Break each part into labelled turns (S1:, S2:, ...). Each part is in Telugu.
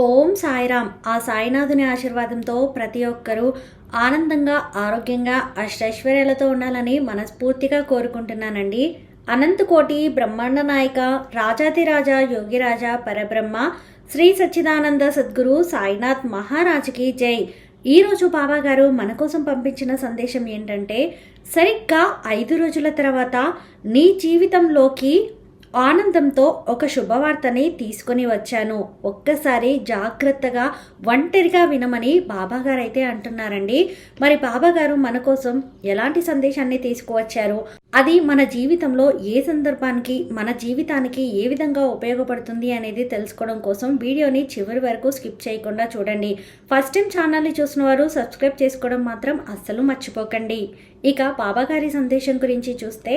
S1: ఓం సాయిరామ్. ఆ సాయినాథుని ఆశీర్వాదంతో ప్రతి ఒక్కరూ ఆనందంగా, ఆరోగ్యంగా, అష్టైశ్వర్యాలతో ఉండాలని మనస్ఫూర్తిగా కోరుకుంటున్నానండి. అనంతకోటి బ్రహ్మాండ నాయక, రాజాధిరాజా, యోగిరాజా, పరబ్రహ్మ, శ్రీ సచ్చిదానంద సద్గురు సాయినాథ్ మహారాజ్కి జై. ఈరోజు బాబా గారు మన కోసం పంపించిన సందేశం ఏంటంటే, సరిగ్గా 5 రోజుల తర్వాత నీ జీవితంలోకి ఆనందంతో ఒక శుభవార్తని తీసుకొని వచ్చాను. ఒక్కసారి జాగ్రత్తగా ఒంటరిగా వినమని బాబాగారు అయితే అంటున్నారండి. మరి బాబాగారు మన కోసం ఎలాంటి సందేశాన్ని తీసుకువచ్చారు, అది మన జీవితంలో ఏ సందర్భానికి, మన జీవితానికి ఏ విధంగా ఉపయోగపడుతుంది అనేది తెలుసుకోవడం కోసం వీడియోని చివరి వరకు స్కిప్ చేయకుండా చూడండి. ఫస్ట్ టైం ఛానల్ని చూసిన వారు సబ్స్క్రైబ్ చేసుకోవడం మాత్రం అస్సలు మర్చిపోకండి. ఇక బాబాగారి సందేశం గురించి చూస్తే,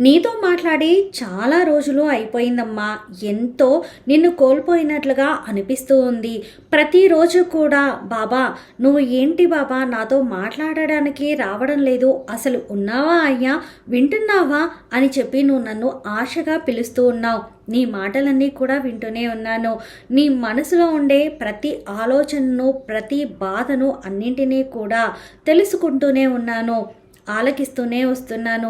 S1: నీతో మాట్లాడి చాలా రోజులు అయిపోయిందమ్మా. ఎంతో నిన్ను కోల్పోయినట్లుగా అనిపిస్తూ ఉంది. ప్రతిరోజు కూడా బాబా, నువ్వు ఏంటి బాబా నాతో మాట్లాడడానికి రావడం లేదు, అసలు ఉన్నావా అయ్యా, వింటున్నావా అని చెప్పి నువ్వు నన్ను ఆశగా పిలుస్తూ ఉన్నావు. నీ మాటలన్నీ కూడా వింటూనే ఉన్నాను. నీ మనసులో ఉండే ప్రతి ఆలోచనను, ప్రతి బాధను అన్నింటినీ కూడా తెలుసుకుంటూనే ఉన్నాను, ఆలకిస్తూనే వస్తున్నాను.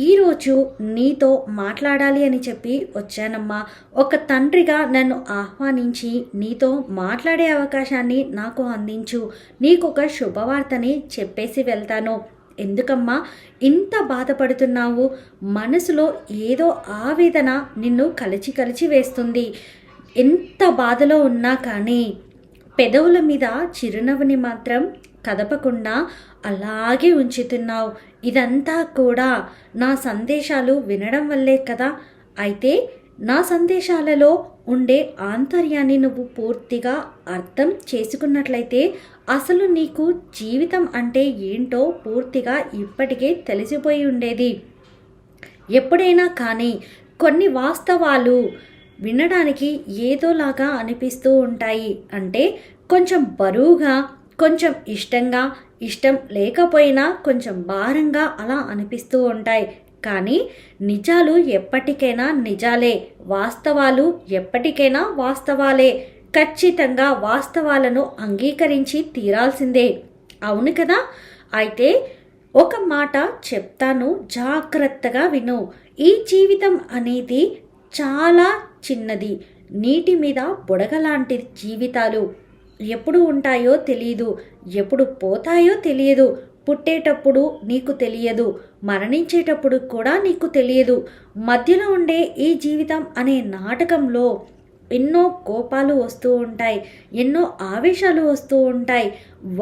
S1: ఈరోజు నీతో మాట్లాడాలి అని చెప్పి వచ్చానమ్మా. ఒక తండ్రిగా నన్ను ఆహ్వానించి నీతో మాట్లాడే అవకాశాన్ని నాకు అందించు. నీకొక శుభవార్తని చెప్పేసి వెళ్తాను. ఎందుకమ్మా ఇంత బాధపడుతున్నావు? మనసులో ఏదో ఆవేదన నిన్ను కలిచి వేస్తుంది. ఎంత బాధలో ఉన్నా కానీ పెదవుల మీద చిరునవ్వుని మాత్రం కదపకుండా అలాగే ఉంచుతున్నావు. ఇదంతా కూడా నా సందేశాలు వినడం వల్లే కదా. అయితే నా సందేశాలలో ఉండే ఆంతర్యాన్ని నువ్వు పూర్తిగా అర్థం చేసుకున్నట్లయితే అసలు నీకు జీవితం అంటే ఏంటో పూర్తిగా ఇప్పటికే తెలిసిపోయి ఉండేది. ఎప్పుడైనా కానీ కొన్ని వాస్తవాలు వినడానికి ఏదోలాగా అనిపిస్తూ ఉంటాయి. అంటే కొంచెం బరువుగా, కొంచెం ఇష్టం లేకపోయినా కొంచెం భారంగా అలా అనిపిస్తూ ఉంటాయి. కానీ నిజాలు ఎప్పటికైనా నిజాలే, వాస్తవాలు ఎప్పటికైనా వాస్తవాలే. ఖచ్చితంగా వాస్తవాలను అంగీకరించి తీరాల్సిందే. అవును కదా. అయితే ఒక మాట చెప్తాను, జాగ్రత్తగా విను. ఈ జీవితం అనేది చాలా చిన్నది. నీటి మీద బుడగలాంటి జీవితాలు ఎప్పుడు ఉంటాయో తెలియదు, ఎప్పుడు పోతాయో తెలియదు. పుట్టేటప్పుడు నీకు తెలియదు, మరణించేటప్పుడు కూడా నీకు తెలియదు. మధ్యలో ఉండే ఈ జీవితం అనే నాటకంలో ఎన్నో కోపాలు వస్తూ ఉంటాయి, ఎన్నో ఆవేశాలు వస్తూ ఉంటాయి.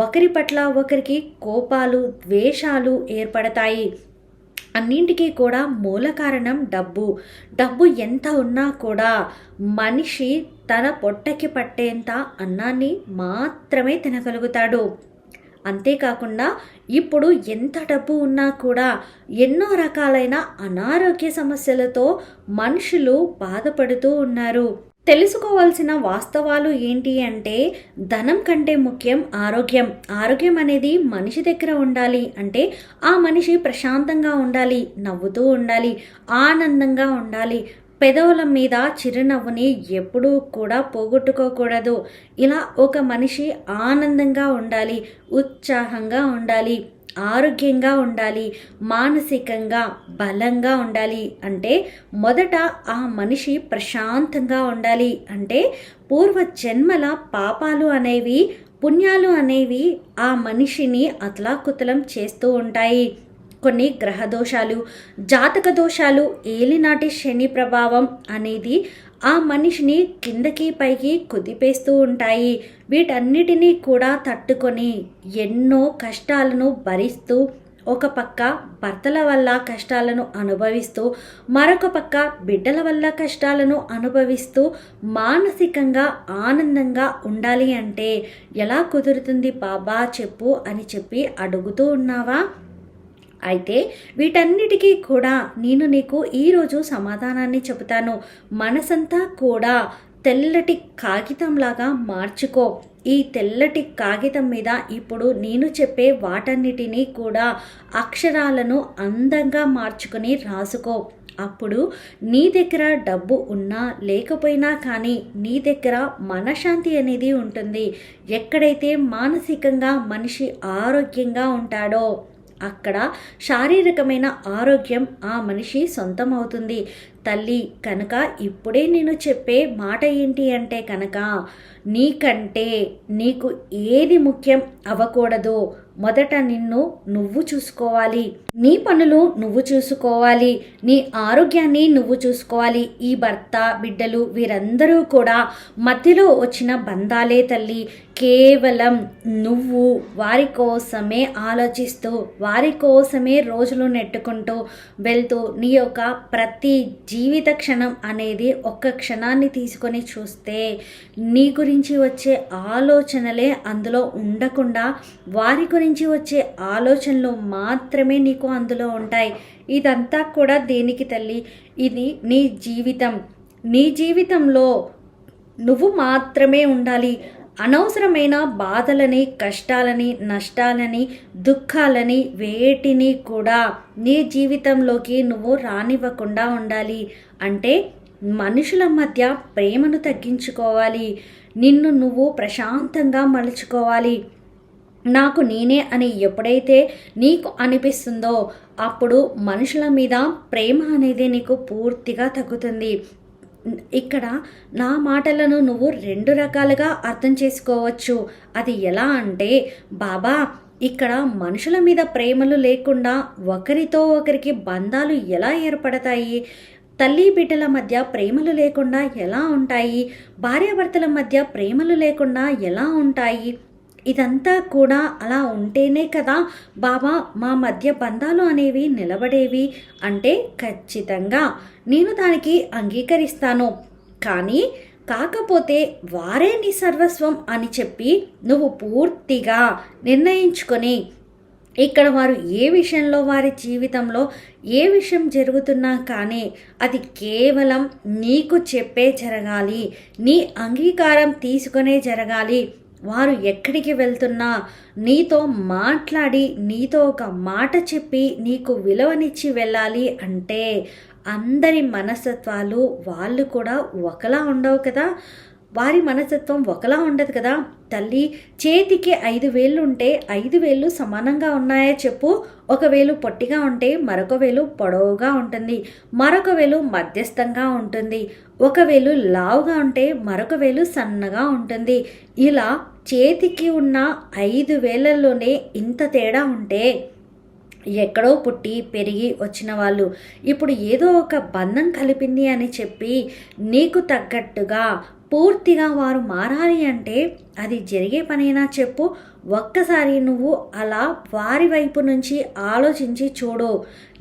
S1: ఒకరి పట్ల ఒకరికి కోపాలు, ద్వేషాలు ఏర్పడతాయి. అన్నింటికీ కూడా మూల కారణం డబ్బు ఎంత ఉన్నా కూడా మనిషి తన పొట్టకి పట్టేంత అన్నాన్ని మాత్రమే తినగలుగుతాడు. అంతేకాకుండా ఇప్పుడు ఎంత డబ్బు ఉన్నా కూడా ఎన్నో రకాలైన అనారోగ్య సమస్యలతో మనుషులు బాధపడుతూ ఉన్నారు. తెలుసుకోవాల్సిన వాస్తవాలు ఏంటి అంటే, ధనం కంటే ముఖ్యం ఆరోగ్యం అనేది మనిషి దగ్గర ఉండాలి. అంటే ఆ మనిషి ప్రశాంతంగా ఉండాలి, నవ్వుతూ ఉండాలి, ఆనందంగా ఉండాలి. పెదవుల మీద చిరునవ్వుని ఎప్పుడూ కూడా పోగొట్టుకోకూడదు. ఇలా ఒక మనిషి ఆనందంగా ఉండాలి, ఉత్సాహంగా ఉండాలి, ఆరోగ్యంగా ఉండాలి, మానసికంగా బలంగా ఉండాలి. అంటే మొదట ఆ మనిషి ప్రశాంతంగా ఉండాలి. అంటే పూర్వజన్మల పాపాలు అనేవి, పుణ్యాలు అనేవి ఆ మనిషిని అతలాకుతలం చేస్తూ ఉంటాయి. కొన్ని గ్రహ దోషాలు, జాతక దోషాలు, ఏలినాటి శని ప్రభావం అనేది ఆ మనిషిని కిందకి పైకి కుదిపేస్తూ ఉంటాయి. వీటన్నిటినీ కూడా తట్టుకొని ఎన్నో కష్టాలను భరిస్తూ, ఒక పక్క భర్తల వల్ల కష్టాలను అనుభవిస్తూ, మరొక పక్క బిడ్డల వల్ల కష్టాలను అనుభవిస్తూ మానసికంగా ఆనందంగా ఉండాలి అంటే ఎలా కుదురుతుంది బాబా చెప్పు అని చెప్పి అడుగుతూ ఉన్నావా? అయితే వీటన్నిటికీ కూడా నేను నీకు ఈరోజు సమాధానాన్ని చెబుతాను. మనసంతా కూడా తెల్లటి కాగితంలాగా మార్చుకో. ఈ తెల్లటి కాగితం మీద ఇప్పుడు నేను చెప్పే వాటన్నిటినీ కూడా అక్షరాలను అందంగా మార్చుకొని రాసుకో. అప్పుడు నీ దగ్గర డబ్బు ఉన్నా లేకపోయినా కానీ నీ దగ్గర మనశ్శాంతి అనేది ఉంటుంది. ఎక్కడైతే మానసికంగా మనిషి ఆరోగ్యంగా ఉంటాడో అక్కడ శారీరకమైన ఆరోగ్యం ఆ మనిషి సొంతం అవుతుంది. తల్లి కనుక ఇప్పుడే నేను చెప్పే మాట ఏంటి అంటే కనుక నీకంటే నీకు ఏది ముఖ్యం అవ్వకూడదు. మొదట నిన్ను నువ్వు చూసుకోవాలి, నీ పనులు నువ్వు చూసుకోవాలి, నీ ఆరోగ్యాన్ని నువ్వు చూసుకోవాలి. ఈ భర్త బిడ్డలు వీరందరూ కూడా మధ్యలో వచ్చిన బంధాలే తల్లి. కేవలం నువ్వు వారి కోసమే ఆలోచిస్తూ వారి కోసమే రోజులు నెట్టుకుంటూ వెళ్తూ నీ యొక్క ప్రతి జీవిత క్షణం అనేది ఒక్క క్షణాన్ని తీసుకొని చూస్తే నీ గురించి వచ్చే ఆలోచనలే అందులో ఉండకుండా వారి గురించి వచ్చే ఆలోచనలు మాత్రమే నీకు అందులో ఉంటాయి. ఇదంతా కూడా దేనికి తల్లి? ఇది నీ జీవితం. నీ జీవితంలో నువ్వు మాత్రమే ఉండాలి. అనవసరమైన బాధలని, కష్టాలని, నష్టాలని, దుఃఖాలని వేటిని కూడా నీ జీవితంలోకి నువ్వు రానివ్వకుండా ఉండాలి. అంటే మనుషుల మధ్య ప్రేమను తగ్గించుకోవాలి. నిన్ను నువ్వు ప్రశాంతంగా మలుచుకోవాలి. నాకు నేనే అని ఎప్పుడైతే నీకు అనిపిస్తుందో అప్పుడు మనుషుల మీద ప్రేమ అనేది నీకు పూర్తిగా తగ్గుతుంది. ఇక్కడ నా మాటలను నువ్వు రెండు రకాలుగా అర్థం చేసుకోవచ్చు. అది ఎలా అంటే, బాబా ఇక్కడ మనుషుల మీద ప్రేమలు లేకుండా ఒకరితో ఒకరికి బంధాలు ఎలా ఏర్పడతాయి? తల్లి బిడ్డల మధ్య ప్రేమలు లేకుండా ఎలా ఉంటాయి? భార్యాభర్తల మధ్య ప్రేమలు లేకుండా ఎలా ఉంటాయి? ఇదంతా కూడా అలా ఉంటేనే కదా బాబా మా మధ్య బంధాలు అనేవి నిలబడేవి అంటే ఖచ్చితంగా నేను దానికి అంగీకరిస్తాను. కానీ కాకపోతే వారే నీ సర్వస్వం అని చెప్పి నువ్వు పూర్తిగా నిర్ణయించుకొని ఇక్కడ వారు ఏ విషయంలో వారి జీవితంలో ఏ విషయం జరుగుతున్నా కానీ అది కేవలం నీకు చెప్పే జరగాలి, నీ అంగీకారం తీసుకునే జరగాలి. వారు ఎక్కడికి వెళ్తున్నా నీతో మాట్లాడి నీతో ఒక మాట చెప్పి నీకు విలువనిచ్చి వెళ్ళాలి అంటే అందరి మనస్తత్వాలు వాళ్ళు కూడా ఒకలా ఉండవు కదా. వారి మనస్తత్వం ఒకలా ఉండదు కదా తల్లి. చేతికి 5 వేళ్ళు ఉంటే 5 వేళ్ళు సమానంగా ఉన్నాయా చెప్పు? ఒక వేలు పొట్టిగా ఉంటే మరొక వేలు పొడవుగా ఉంటుంది, మరొక వేలు మధ్యస్థంగా ఉంటుంది, ఒక వేలు లావుగా ఉంటే మరొక వేలు సన్నగా ఉంటుంది. ఇలా చేతికి ఉన్న 5 వేలల్లోనే ఇంత తేడా ఉంటే ఎక్కడో పుట్టి పెరిగి వచ్చిన వాళ్ళు ఇప్పుడు ఏదో ఒక బంధం కలిపింది అని చెప్పి నీకు తగ్గట్టుగా పూర్తిగా వారు మారాలి అంటే అది జరిగే పనేనా చెప్పు? ఒక్కసారి నువ్వు అలా వారి వైపు నుంచి ఆలోచించి చూడు.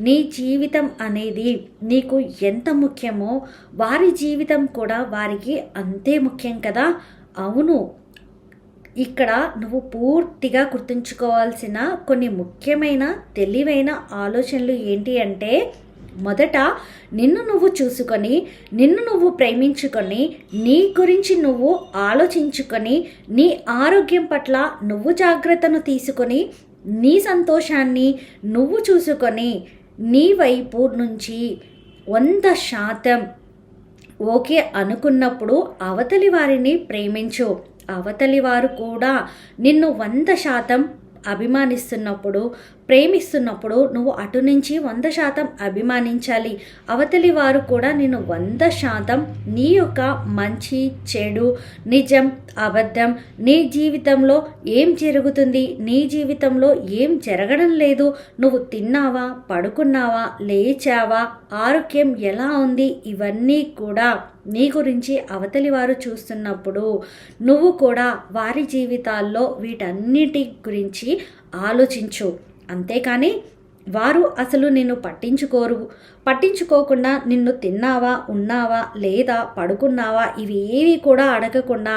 S1: నీ జీవితం అనేది నీకు ఎంత ముఖ్యమో వారి జీవితం కూడా వారికి అంతే ముఖ్యం కదా. అవును, ఇక్కడ నువ్వు పూర్తిగా గుర్తుంచుకోవాల్సిన కొన్ని ముఖ్యమైన తెలివైన ఆలోచనలు ఏంటి అంటే, మొదట నిన్ను నువ్వు చూసుకొని నిన్ను నువ్వు ప్రేమించుకొని నీ గురించి నువ్వు ఆలోచించుకొని నీ ఆరోగ్యం పట్ల నువ్వు జాగ్రత్తను తీసుకొని నీ సంతోషాన్ని నువ్వు చూసుకొని నీ వైపు నుంచి 100% ఓకే అనుకున్నప్పుడు అవతలి వారిని ప్రేమించు. అవతలి వారు కూడా నిన్ను 100% అభిమానిస్తున్నప్పుడు ప్రేమిస్తున్నప్పుడు నువ్వు అటు నుంచి 100% అభిమానించాలి. అవతలి వారు కూడా నిన్ను 100% నీ యొక్క మంచి చెడు నిజం అబద్ధం నీ జీవితంలో ఏం జరుగుతుంది, నీ జీవితంలో ఏం జరగడం లేదు, నువ్వు తిన్నావా, పడుకున్నావా, లేచావా, ఆరోగ్యం ఎలా ఉంది, ఇవన్నీ కూడా నీ గురించి అవతలి వారు చూస్తున్నప్పుడు నువ్వు కూడా వారి జీవితాల్లో వీటన్నిటి గురించి ఆలోచించు. అంతేకాని వారు అసలు నిన్ను పట్టించుకోకుండా నిన్ను తిన్నావా, ఉన్నావా, లేదా పడుకున్నావా ఇవి ఏవి కూడా అడగకుండా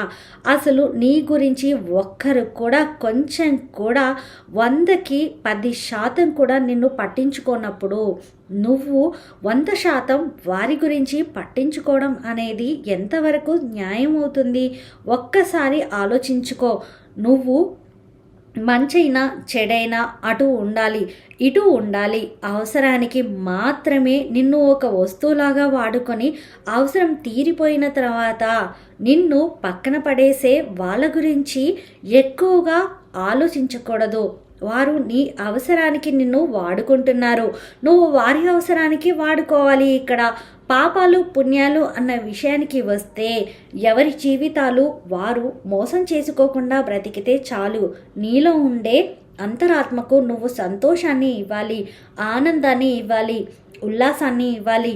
S1: అసలు నీ గురించి ఒక్కరు కూడా కొంచెం కూడా 100కి 10% కూడా నిన్ను పట్టించుకోనప్పుడు నువ్వు 100% వారి గురించి పట్టించుకోవడం అనేది ఎంతవరకు న్యాయం అవుతుంది? ఒక్కసారి ఆలోచించుకో. నువ్వు మంచైనా చెడైనా అటు ఉండాలి ఇటు ఉండాలి. అవసరానికి మాత్రమే నిన్ను ఒక వస్తువులాగా వాడుకొని అవసరం తీరిపోయిన తర్వాత నిన్ను పక్కన పడేసే వాళ్ళ గురించి ఎక్కువగా ఆలోచించకూడదు. వారు నీ అవసరానికి నిన్ను వాడుకుంటున్నారు, నువ్వు వారి అవసరానికి వాడుకోవాలి. ఇక్కడ పాపాలు పుణ్యాలు అన్న విషయానికి వస్తే ఎవరి జీవితాలు వారు మోసం చేసుకోకుండా బ్రతికితే చాలు. నీలో ఉండే అంతరాత్మకు నువ్వు సంతోషాన్ని ఇవ్వాలి, ఆనందాన్ని ఇవ్వాలి, ఉల్లాసాన్ని ఇవ్వాలి,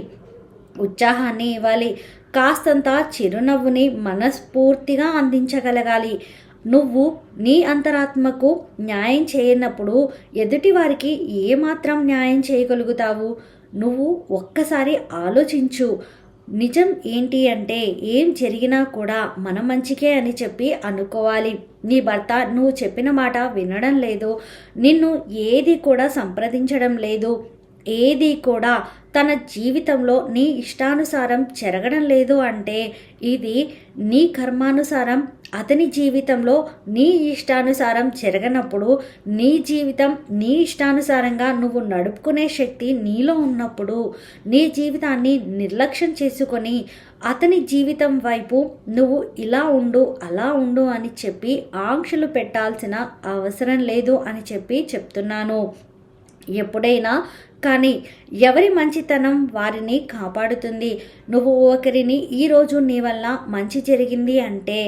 S1: ఉత్సాహాన్ని ఇవ్వాలి, కాస్తంత చిరునవ్వుని మనస్ఫూర్తిగా అందించగలగాలి. నువ్వు నీ అంతరాత్మకు న్యాయం చేయనప్పుడు ఎదుటి వారికి ఏమాత్రం న్యాయం చేయగలుగుతావు? నువ్వు ఒక్కసారి ఆలోచించు. నిజం ఏంటి అంటే ఏం జరిగినా కూడా మన మంచికే అని చెప్పి అనుకోవాలి. నీ భర్త నువ్వు చెప్పిన మాట వినడం లేదు, నిన్ను ఏది కూడా సంప్రదించడం లేదు, ఏది కూడా తన జీవితంలో నీ ఇష్టానుసారం జరగడం లేదు అంటే ఇది నీ కర్మానుసారం అతని జీవితంలో నీ ఇష్టానుసారం జరగనప్పుడు, నీ జీవితం నీ ఇష్టానుసారంగా నువ్వు నడుపుకునే శక్తి నీలో ఉన్నప్పుడు నీ జీవితాన్ని నిర్లక్ష్యం చేసుకొని అతని జీవితం వైపు నువ్వు ఇలా ఉండు అలా ఉండు అని చెప్పి ఆంక్షలు పెట్టాల్సిన అవసరం లేదు అని చెప్పి చెప్తున్నాను. ఎప్పుడైనా కానీ ఎవరి మంచితనం వారిని కాపాడుతుంది. నువ్వు ఒకరిని ఈరోజు నీ వల్ల మంచి జరిగింది అంటే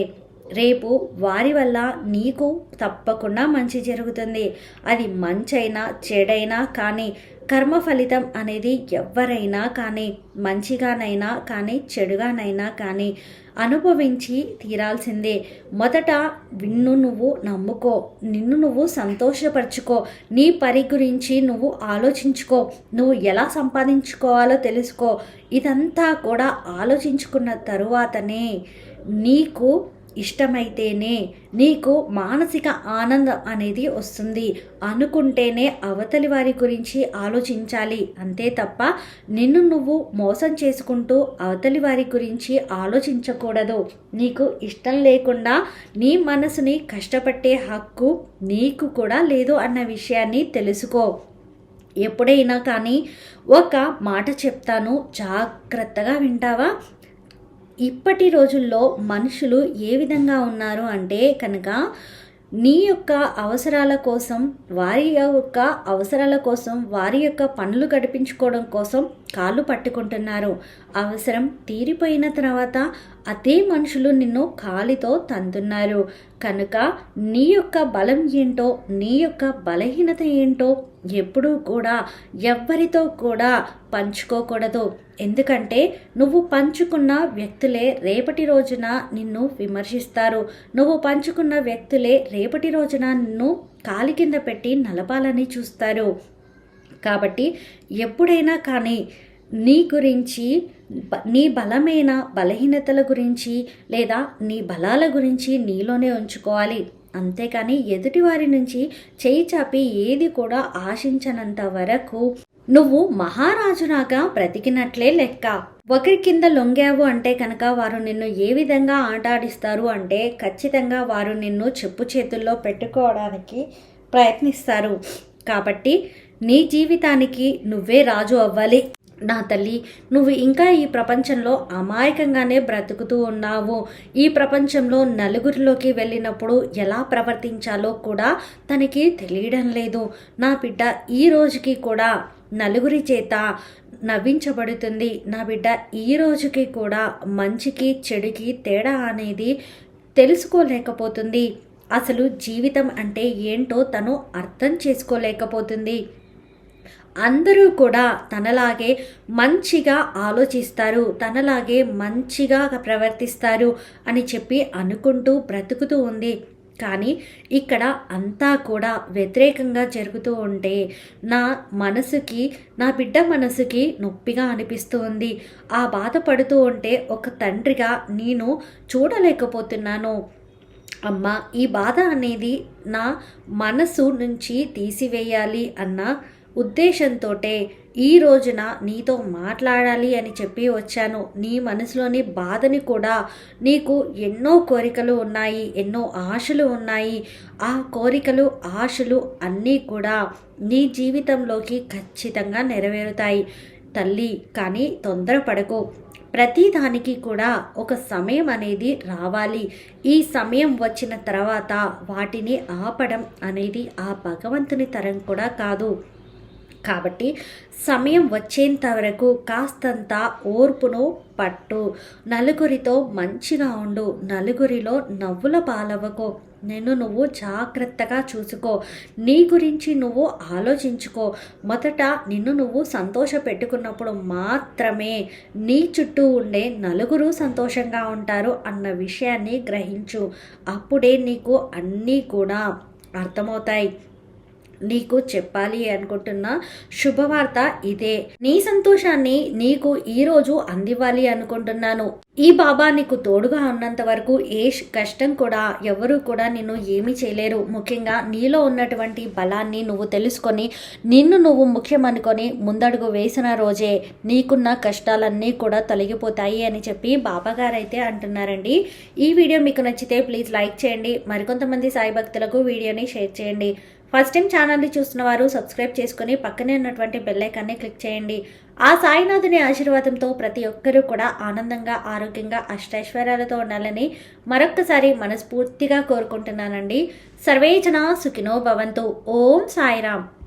S1: రేపు వారి వల్ల నీకు తప్పకుండా మంచి జరుగుతుంది. అది మంచైనా చెడైనా కానీ కర్మ ఫలితం అనేది ఎవరైనా కానీ మంచిగానైనా కానీ చెడుగానైనా కానీ అనుభవించి తీరాల్సిందే. మొదట నువ్వు నమ్ముకో, నిన్ను నువ్వు సంతోషపరచుకో, నీ పని గురించి నువ్వు ఆలోచించుకో, నువ్వు ఎలా సంపాదించుకోవాలో తెలుసుకో. ఇదంతా కూడా ఆలోచించుకున్న తరువాతనే నీకు ఇష్టమైతేనే నీకు మానసిక ఆనందం అనేది వస్తుంది. అనుకుంటేనే అవతలి వారి గురించి ఆలోచించాలి, అంతే తప్ప నిన్ను నువ్వు మోసం చేసుకుంటూ అవతలి వారి గురించి ఆలోచించకూడదు. నీకు ఇష్టం లేకుండా నీ మనసుని కష్టపట్టే హక్కు నీకు కూడా లేదు అన్న విషయాన్ని తెలుసుకో. ఎప్పుడైనా కానీ ఒక మాట చెప్తాను, జాగ్రత్తగా వింటావా? ఇప్పటి రోజుల్లో మనుషులు ఏ విధంగా ఉన్నారు అంటే కనుక నీ యొక్క అవసరాల కోసం వారి యొక్క పనులు గడిపించుకోవడం కోసం కాళ్ళు పట్టుకుంటున్నారు. అవసరం తీరిపోయిన తర్వాత అదే మనుషులు నిన్ను కాలితో తంతున్నారు. కనుక నీ యొక్క బలం ఏంటో, నీ యొక్క బలహీనత ఏంటో ఎప్పుడూ కూడా ఎవ్వరితో కూడా పంచుకోకూడదు. ఎందుకంటే నువ్వు పంచుకున్న వ్యక్తులే రేపటి రోజున నిన్ను విమర్శిస్తారు. నువ్వు పంచుకున్న వ్యక్తులే రేపటి రోజున నిన్ను కాలి కింద పెట్టి నలపాలని చూస్తారు. కాబట్టి ఎప్పుడైనా కానీ నీ గురించి, నీ బలమైన బలహీనతల గురించి లేదా నీ బలాల గురించి నీలోనే ఉంచుకోవాలి. అంతేకాని ఎదుటివారి నుంచి చేయి చాపి ఏది కూడా ఆశించనంత వరకు నువ్వు మహారాజులాగా బ్రతికినట్లే లెక్క. ఒకరి కింద లొంగావు అంటే కనుక వారు నిన్ను ఏ విధంగా ఆటాడిస్తారు అంటే ఖచ్చితంగా వారు నిన్ను చెప్పు చేతుల్లో పెట్టుకోవడానికి ప్రయత్నిస్తారు. కాబట్టి నీ జీవితానికి నువ్వే రాజు అవ్వాలి. నా తల్లి, నువ్వు ఇంకా ఈ ప్రపంచంలో అమాయకంగానే బ్రతుకుతూ ఉన్నావు. ఈ ప్రపంచంలో నలుగురిలోకి వెళ్ళినప్పుడు ఎలా ప్రవర్తించాలో కూడా తనకి తెలియడం లేదు. నా బిడ్డ ఈ రోజుకి కూడా నలుగురి చేత నవ్వించబడుతుంది. నా బిడ్డ ఈ రోజుకి కూడా మంచికి చెడుకి తేడా అనేది తెలుసుకోలేకపోతుంది. అసలు జీవితం అంటే ఏంటో తను అర్థం చేసుకోలేకపోతుంది. అందరూ కూడా తనలాగే మంచిగా ఆలోచిస్తారు, తనలాగే మంచిగా ప్రవర్తిస్తారు అని చెప్పి అనుకుంటూ బ్రతుకుతూ ఉంది. కానీ ఇక్కడ అంతా కూడా వ్యతిరేకంగా జరుగుతూ ఉంటే నా మనసుకి, నా బిడ్డ మనసుకి నొప్పిగా అనిపిస్తూ ఉంది. ఆ బాధపడుతూ ఉంటే ఒక తండ్రిగా నేను చూడలేకపోతున్నాను. అమ్మ, ఈ బాధ అనేది నా మనసు నుంచి తీసివేయాలి అన్న ఉద్దేశంతో ఈ రోజున నీతో మాట్లాడాలి అని చెప్పి వచ్చాను. నీ మనసులోని బాధని కూడా, నీకు ఎన్నో కోరికలు ఉన్నాయి, ఎన్నో ఆశలు ఉన్నాయి. ఆ కోరికలు ఆశలు అన్నీ కూడా నీ జీవితంలోకి ఖచ్చితంగా నెరవేరుతాయి తల్లి. కానీ తొందరపడకు. ప్రతి దానికి కూడా ఒక సమయం అనేది రావాలి. ఈ సమయం వచ్చిన తర్వాత వాటిని ఆపడం అనేది ఆ భగవంతుని తరం కూడా కాదు. కాబట్టి సమయం వచ్చేంత వరకు కాస్తంత ఓర్పును పట్టు. నలుగురితో మంచిగా ఉండు. నలుగురిలో నవ్వుల పాలవ్వకో. నిన్ను నువ్వు జాగ్రత్తగా చూసుకో. నీ గురించి నువ్వు ఆలోచించుకో. మొదట నిన్ను నువ్వు సంతోష పెట్టుకున్నప్పుడు మాత్రమే నీ చుట్టూ ఉండే నలుగురు సంతోషంగా ఉంటారు అన్న విషయాన్ని గ్రహించు. అప్పుడే నీకు అన్నీ కూడా అర్థమవుతాయి. నీకు చెప్పాలి అనుకుంటున్న శుభవార్త ఇదే. నీ సంతోషాన్ని నీకు ఈరోజు అందివ్వాలి అనుకుంటున్నాను. ఈ బాబా నీకు తోడుగా ఉన్నంత వరకు ఏ కష్టం కూడా ఎవరు కూడా నిన్ను ఏమీ చేయలేరు. ముఖ్యంగా నీలో ఉన్నటువంటి బలాన్ని నువ్వు తెలుసుకొని నిన్ను నువ్వు ముఖ్యం అనుకొని ముందడుగు వేసిన రోజే నీకున్న కష్టాలన్నీ కూడా తొలగిపోతాయి అని చెప్పి బాబా గారు అయితే అంటున్నారండి. ఈ వీడియో మీకు నచ్చితే ప్లీజ్ లైక్ చేయండి. మరికొంతమంది సాయి భక్తులకు వీడియోని షేర్ చేయండి. ఫస్ట్ టైం ఛానల్ని చూస్తున్న వారు సబ్స్క్రైబ్ చేసుకుని పక్కనే ఉన్నటువంటి బెల్ ఐకాన్ని క్లిక్ చేయండి. ఆ సాయినాథుని ఆశీర్వాదంతో ప్రతి ఒక్కరూ కూడా ఆనందంగా, ఆరోగ్యంగా, అష్టైశ్వర్యాలతో ఉండాలని మరొక్కసారి మనస్ఫూర్తిగా కోరుకుంటున్నానండి. సర్వే జనా సుఖినో భవంతు. ఓం సాయిరామ్.